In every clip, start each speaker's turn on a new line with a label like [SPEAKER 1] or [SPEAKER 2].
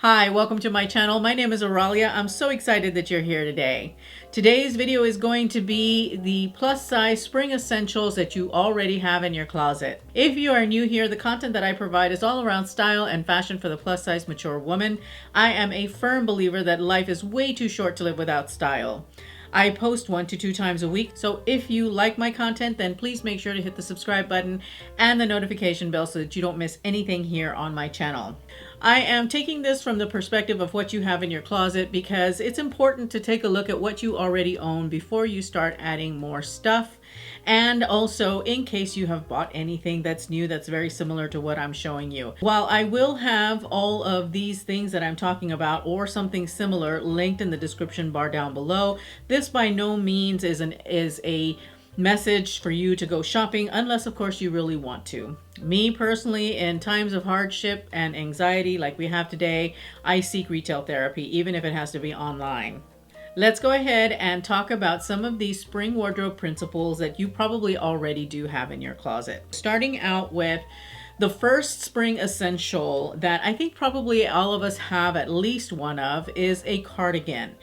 [SPEAKER 1] Hi, welcome to my channel. My name is Aurelia. I'm so excited that you're here today. Today's video is going to be the plus size spring essentials that you already have in your closet. If you are new here, the content that I provide is all around style and fashion for the plus size mature woman. I am a firm believer that life is way too short to live without style. I post 1 to 2 times a week, so if you like my content, then please make sure to hit the subscribe button and the notification bell so that you don't miss anything here on my channel. I am taking this from the perspective of what you have in your closet because it's important to take a look at what you already own before you start adding more stuff. And also in case you have bought anything that's new that's very similar to what I'm showing you. While I will have all of these things that I'm talking about or something similar linked in the description bar down below, this by no means is a message for you to go shopping unless of course you really want to. Me personally, in times of hardship and anxiety like we have today, I seek retail therapy even if it has to be online. Let's go ahead and talk about some of these spring wardrobe principles that you probably already do have in your closet. Starting out with the first spring essential that I think probably all of us have at least one of is a cardigan.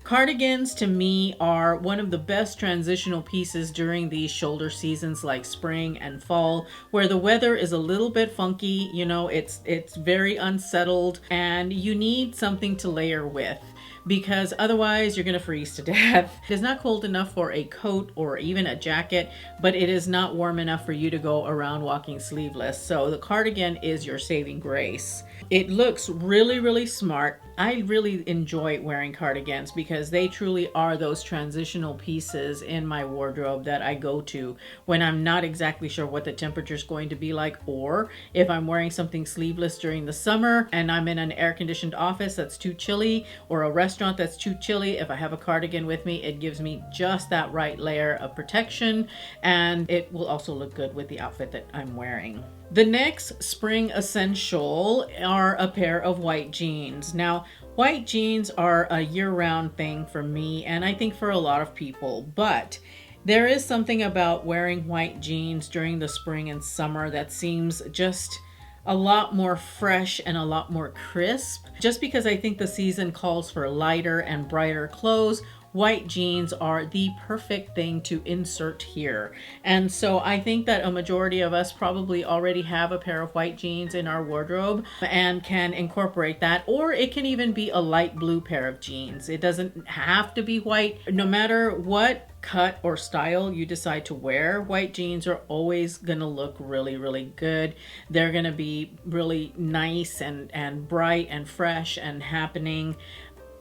[SPEAKER 1] Cardigans to me are one of the best transitional pieces during these shoulder seasons like spring and fall, where the weather is a little bit funky, you know, it's very unsettled and you need something to layer with, because otherwise you're going to freeze to death. It is not cold enough for a coat or even a jacket, but it is not warm enough for you to go around walking sleeveless. So the cardigan is your saving grace. It looks really, really smart. I really enjoy wearing cardigans because they truly are those transitional pieces in my wardrobe that I go to when I'm not exactly sure what the temperature is going to be like, or if I'm wearing something sleeveless during the summer and I'm in an air-conditioned office that's too chilly, or a restaurant that's too chilly. If I have a cardigan with me, it gives me just that right layer of protection, and it will also look good with the outfit that I'm wearing. The next spring essential are a pair of white jeans. Now, white jeans are a year-round thing for me, and I think for a lot of people, but there is something about wearing white jeans during the spring and summer that seems just a lot more fresh and a lot more crisp. Just because I think the season calls for lighter and brighter clothes, white jeans are the perfect thing to insert here. And so I think that a majority of us probably already have a pair of white jeans in our wardrobe and can incorporate that, or it can even be a light blue pair of jeans. It doesn't have to be white. No matter what cut or style you decide to wear, white jeans are always gonna look really, really good. They're gonna be really nice and bright and fresh and happening.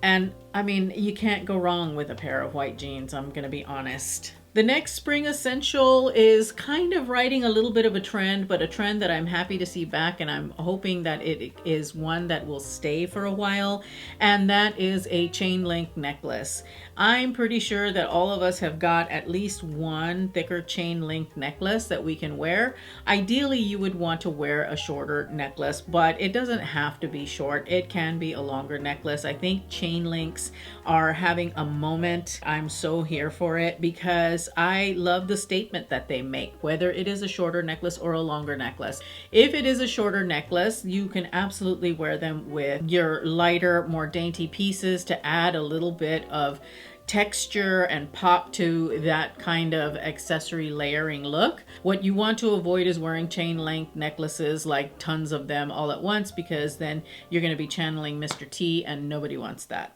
[SPEAKER 1] And I mean, you can't go wrong with a pair of white jeans, I'm gonna be honest. The next spring essential is kind of riding a little bit of a trend, but a trend that I'm happy to see back, and I'm hoping that it is one that will stay for a while, and that is a chain link necklace. I'm pretty sure that all of us have got at least one thicker chain link necklace that we can wear. Ideally, you would want to wear a shorter necklace, but it doesn't have to be short. It can be a longer necklace. I think chain links are having a moment. I'm so here for it because I love the statement that they make, whether it is a shorter necklace or a longer necklace. If it is a shorter necklace, you can absolutely wear them with your lighter, more dainty pieces to add a little bit of texture and pop to that kind of accessory layering look. What you want to avoid is wearing chain link necklaces, like tons of them all at once, because then you're going to be channeling Mr. T, and nobody wants that.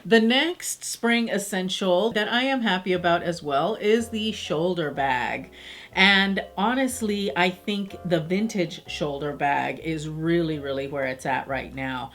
[SPEAKER 1] The next spring essential that I am happy about as well is the shoulder bag. And honestly, I think the vintage shoulder bag is really, really where it's at right now.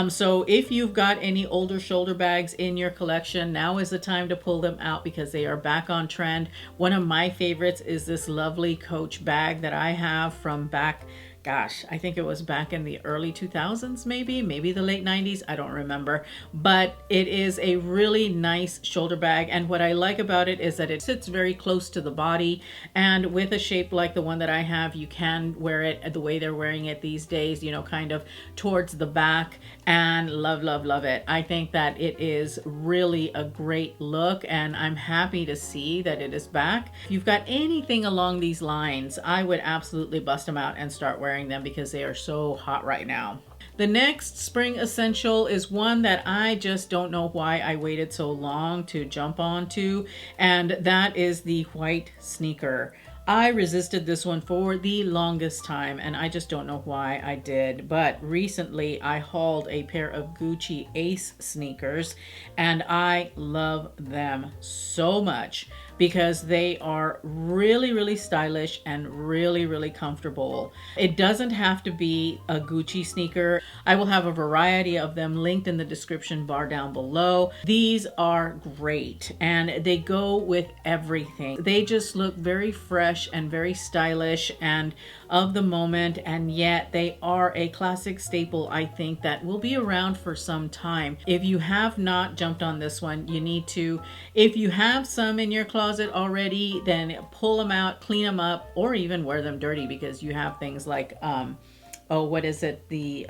[SPEAKER 1] So if you've got any older shoulder bags in your collection, now is the time to pull them out because they are back on trend. One of my favorites is this lovely Coach bag that I have from back, gosh, I think it was back in the early 2000s, maybe the late 90s, I don't remember. But it is a really nice shoulder bag, and what I like about it is that it sits very close to the body, and with a shape like the one that I have, you can wear it the way they're wearing it these days, you know, kind of towards the back, and love, love, love it. I think that it is really a great look, and I'm happy to see that it is back. If you've got anything along these lines, I would absolutely bust them out and start wearing them because they are so hot right now. The next spring essential is one that I just don't know why I waited so long to jump onto, and that is the white sneaker. I resisted this one for the longest time, and I just don't know why I did. But recently I hauled a pair of Gucci Ace sneakers, and I love them so much because they are really, really stylish and really, really comfortable. It doesn't have to be a Gucci sneaker. I will have a variety of them linked in the description bar down below. These are great, and they go with everything. They just look very fresh and very stylish and of the moment, and yet they are a classic staple, I think, that will be around for some time. If you have not jumped on this one, you need to. If you have some in your closet already, then pull them out, clean them up, or even wear them dirty, because you have things like oh, what is it, the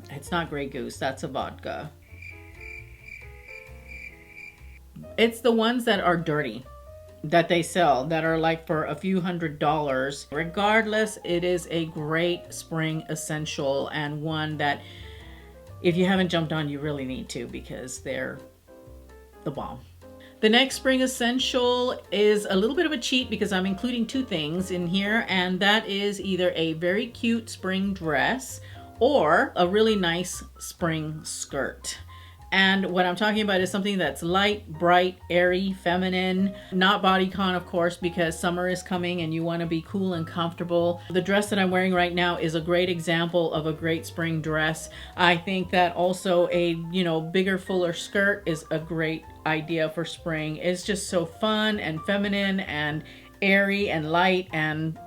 [SPEAKER 1] it's not Grey Goose, that's a vodka. It's the ones that are dirty that they sell that are like for a few $100s. Regardless, it is a great spring essential, and one that if you haven't jumped on, you really need to, because they're the bomb. The next spring essential is a little bit of a cheat because I'm including two things in here, and that is either a very cute spring dress or a really nice spring skirt. And what I'm talking about is something that's light, bright, airy, feminine, not bodycon, of course, because summer is coming and you want to be cool and comfortable. The dress that I'm wearing right now is a great example of a great spring dress. I think that also a, bigger, fuller skirt is a great idea for spring. It's just so fun and feminine and airy and light and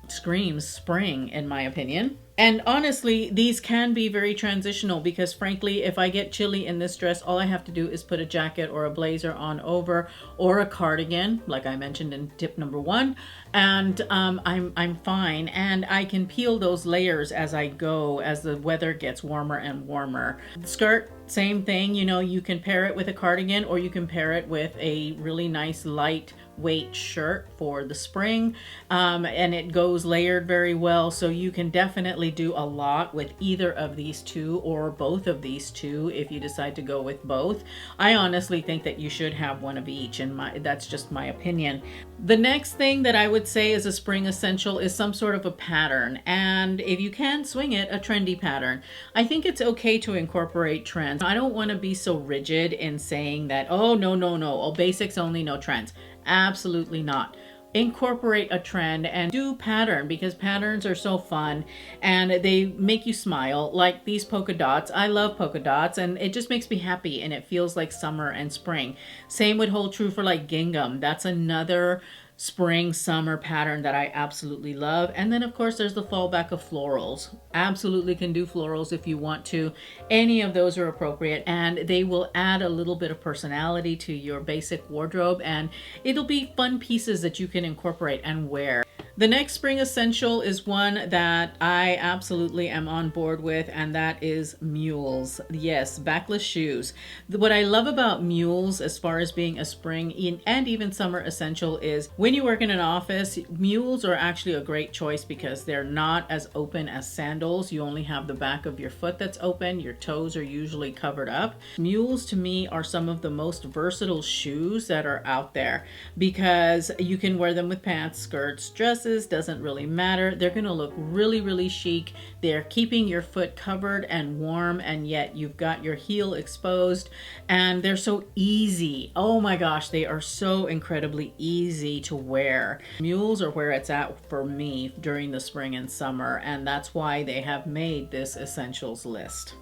[SPEAKER 1] screams spring, in my opinion. And honestly, these can be very transitional, because frankly, if I get chilly in this dress, all I have to do is put a jacket or a blazer on over, or a cardigan, like I mentioned in tip number 1, and I'm fine. And I can peel those layers as I go, as the weather gets warmer and warmer. The skirt, same thing, you can pair it with a cardigan, or you can pair it with a really nice light weight shirt for the spring, and it goes layered very well, so you can definitely do a lot with either of these two, or both of these two if you decide to go with both. I honestly think that you should have one of each, and that's just my opinion. The next thing that I would say is a spring essential is some sort of a pattern, and if you can swing it, a trendy pattern. I think it's okay to incorporate trends. I don't want to be so rigid in saying that, oh no, oh, basics only, no trends. Absolutely not. Incorporate a trend and do pattern, because patterns are so fun and they make you smile, like these polka dots. I love polka dots, and it just makes me happy, and it feels like summer and spring. Same would hold true for like gingham. That's another spring summer pattern that I absolutely love. And then of course there's the fallback of florals. Absolutely can do florals if you want to. Any of those are appropriate, and they will add a little bit of personality to your basic wardrobe, and it'll be fun pieces that you can incorporate and wear. The next spring essential is one that I absolutely am on board with, and that is Mules. Yes, backless shoes. What I love about Mules as far as being a spring and even summer essential is when you work in an office, Mules are actually a great choice because they're not as open as sandals. You only have the back of your foot that's open. Your toes are usually covered up. Mules to me are some of the most versatile shoes that are out there, because you can wear them with pants, skirts, dresses, doesn't really matter. They're going to look really, really chic. They're keeping your foot covered and warm, and yet you've got your heel exposed, and they're so easy. Oh my gosh, they are so incredibly easy to wear. Mules are where it's at for me during the spring and summer, and that's why they have made this essentials list.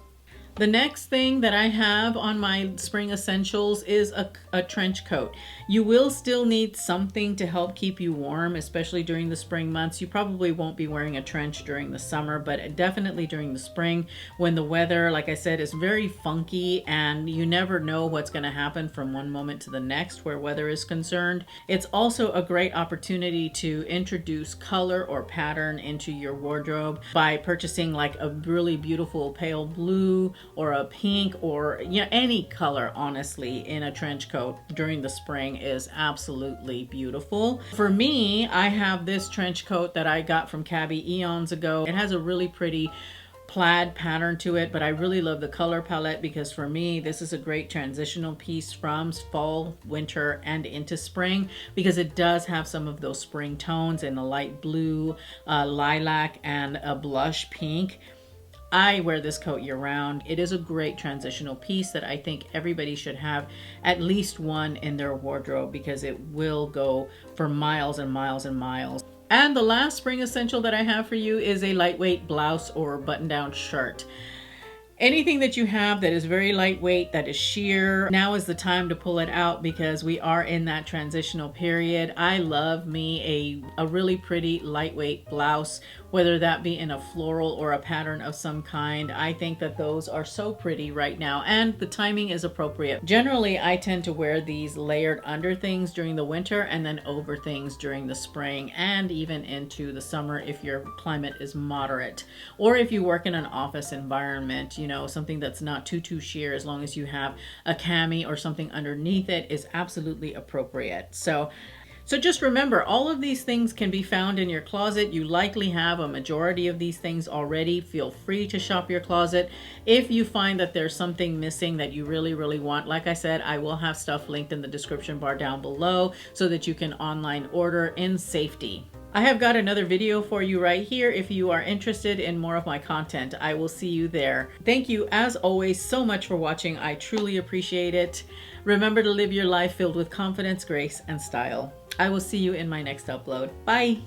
[SPEAKER 1] The next thing that I have on my spring essentials is a trench coat. You will still need something to help keep you warm, especially during the spring months. You probably won't be wearing a trench during the summer, but definitely during the spring when the weather, like I said, is very funky and you never know what's going to happen from one moment to the next where weather is concerned. It's also a great opportunity to introduce color or pattern into your wardrobe by purchasing like a really beautiful pale blue or a pink, or any color honestly in a trench coat during the spring is absolutely beautiful. For me, I have this trench coat that I got from Cabby eons ago. It has a really pretty plaid pattern to it, but I really love the color palette because for me, this is a great transitional piece from fall, winter, and into spring, because it does have some of those spring tones in a light blue, lilac, and a blush pink. I wear this coat year round. It is a great transitional piece that I think everybody should have at least one in their wardrobe, because it will go for miles and miles and miles. And the last spring essential that I have for you is a lightweight blouse or button-down shirt. Anything that you have that is very lightweight, that is sheer, now is the time to pull it out, because we are in that transitional period. I love me a really pretty lightweight blouse, whether that be in a floral or a pattern of some kind. I think that those are so pretty right now, and the timing is appropriate. Generally, I tend to wear these layered under things during the winter and then over things during the spring and even into the summer if your climate is moderate, or if you work in an office environment, you know, something that's not too sheer, as long as you have a cami or something underneath it, is absolutely appropriate. So just remember, all of these things can be found in your closet. You likely have a majority of these things already. Feel free to shop your closet. If you find that there's something missing that you really want, like I said, I will have stuff linked in the description bar down below so that you can online order in safety. I have got another video for you right here if you are interested in more of my content. I will see you there. Thank you as always so much for watching. I truly appreciate it. Remember to live your life filled with confidence, grace, and style. I will see you in my next upload. Bye.